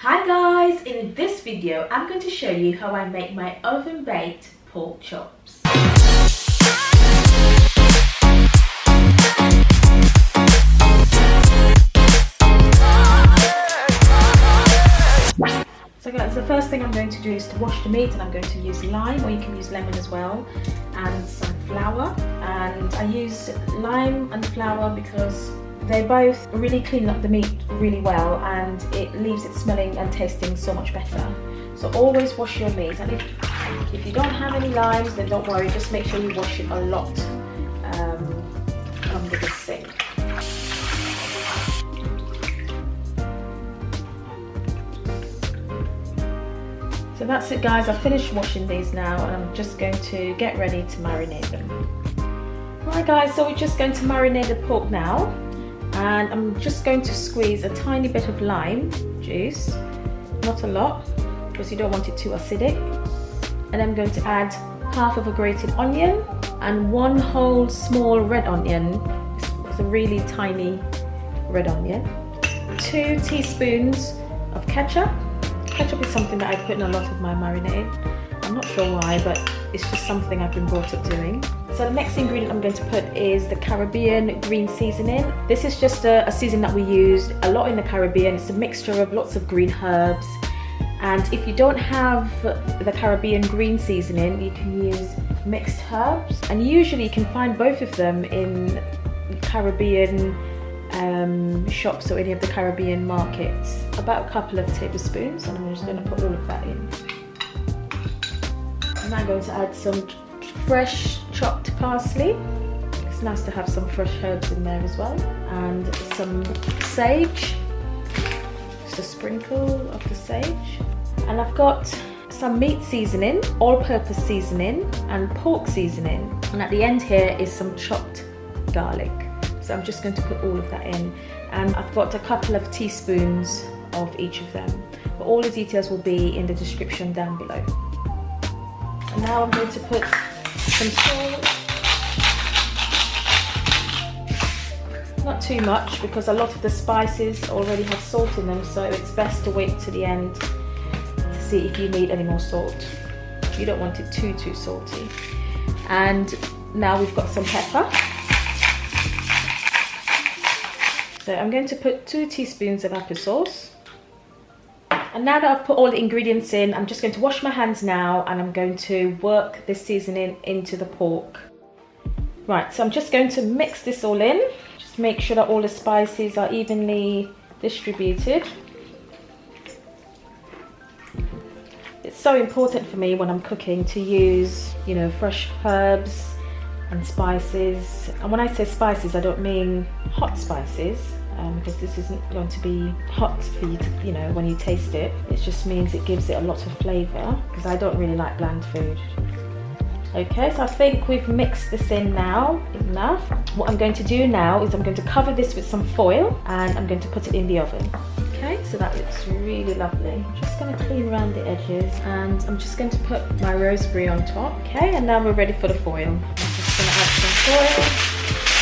Hi guys, in this video I'm going to show you how I make my oven baked pork chops. So guys, the first thing I'm going to do is to wash the meat, and I'm going to use lime, or you can use lemon as well, and some flour. And I use lime and flour because they both really clean up the meat really well, and it leaves it smelling and tasting so much better. So always wash your meat, and if you don't have any limes, then don't worry, just make sure you wash it a lot under the sink. So that's it guys, I've finished washing these now, and I'm just going to get ready to marinate them. Right guys, so we're just going to marinate the pork now. And I'm just going to squeeze a tiny bit of lime juice, not a lot, because you don't want it too acidic. And I'm going to add half of a grated onion and one whole small red onion. It's a really tiny red onion. 2 teaspoons of ketchup. Ketchup is something that I put in a lot of my marinade. I'm not sure why, but it's just something I've been brought up doing. So the next ingredient I'm going to put is the Caribbean green seasoning. This is just a seasoning that we use a lot in the Caribbean. It's a mixture of lots of green herbs. And if you don't have the Caribbean green seasoning, you can use mixed herbs. And usually you can find both of them in Caribbean shops or any of the Caribbean markets. About a couple of tablespoons, and I'm just going to put all of that in. And I'm going to add some fresh chopped parsley. It's nice to have some fresh herbs in there as well, and some sage, just a sprinkle of the sage. And I've got some meat seasoning, all-purpose seasoning, and pork seasoning, and at the end here is some chopped garlic. So I'm just going to put all of that in, and I've got a couple of teaspoons of each of them, but all the details will be in the description down below. And now I'm going to put some salt, not too much because a lot of the spices already have salt in them, so it's best to wait to the end to see if you need any more salt. You don't want it too salty. And now we've got some pepper. So I'm going to put 2 teaspoons of applesauce. And now that I've put all the ingredients in, I'm just going to wash my hands now, and I'm going to work this seasoning into the pork. Right, so I'm just going to mix this all in. Just make sure that all the spices are evenly distributed. It's so important for me when I'm cooking to use, you know, fresh herbs and spices. And when I say spices, I don't mean hot spices. Because this isn't going to be hot for you to, you know, when you taste it. It just means it gives it a lot of flavour, because I don't really like bland food. Okay, so I think we've mixed this in now enough. What I'm going to do now is I'm going to cover this with some foil, and I'm going to put it in the oven. Okay, so that looks really lovely. I'm just going to clean around the edges, and I'm just going to put my rosemary on top. Okay, and now we're ready for the foil. I'm just going to add some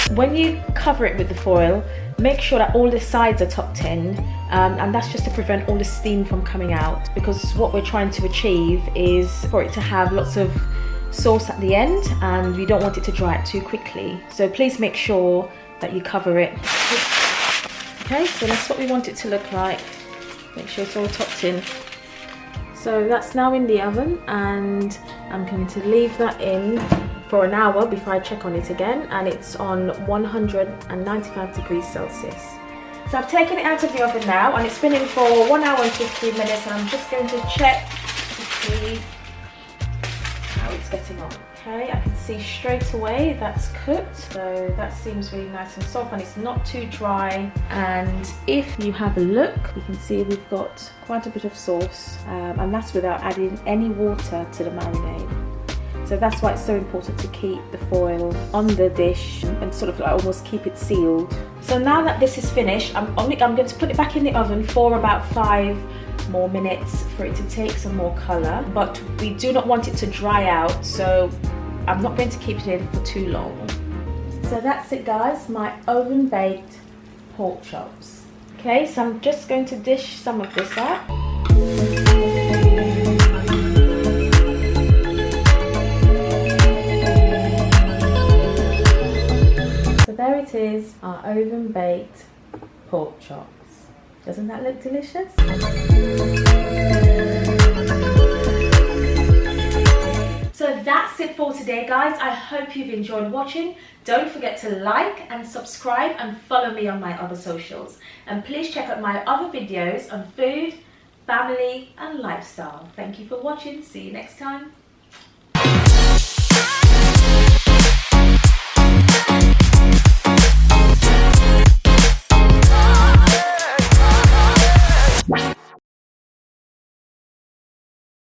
foil. When you cover it with the foil, make sure that all the sides are tucked in, and that's just to prevent all the steam from coming out, because what we're trying to achieve is for it to have lots of sauce at the end, and we don't want it to dry out too quickly. So please make sure that you cover it. Okay, so that's what we want it to look like. Make sure it's all tucked in. So that's now in the oven, and I'm going to leave that in for an hour before I check on it again, and it's on 195 degrees Celsius. So I've taken it out of the oven now, and it's been in for 1 hour and 15 minutes, and I'm just going to check to see how it's getting on. Okay, I can see straight away that's cooked, so that seems really nice and soft, and it's not too dry. And if you have a look, you can see we've got quite a bit of sauce, and that's without adding any water to the marinade. So that's why it's so important to keep the foil on the dish and sort of like almost keep it sealed. So now that this is finished, I'm going to put it back in the oven for about 5 more minutes for it to take some more colour. But we do not want it to dry out, so I'm not going to keep it in for too long. So that's it guys, my oven baked pork chops. Okay, so I'm just going to dish some of this up. is our oven baked pork chops. Doesn't that look delicious? So that's it for today, guys. I hope you've enjoyed watching. Don't forget to like and subscribe and follow me on my other socials. And please check out my other videos on food, family and lifestyle. Thank you for watching. See you next time.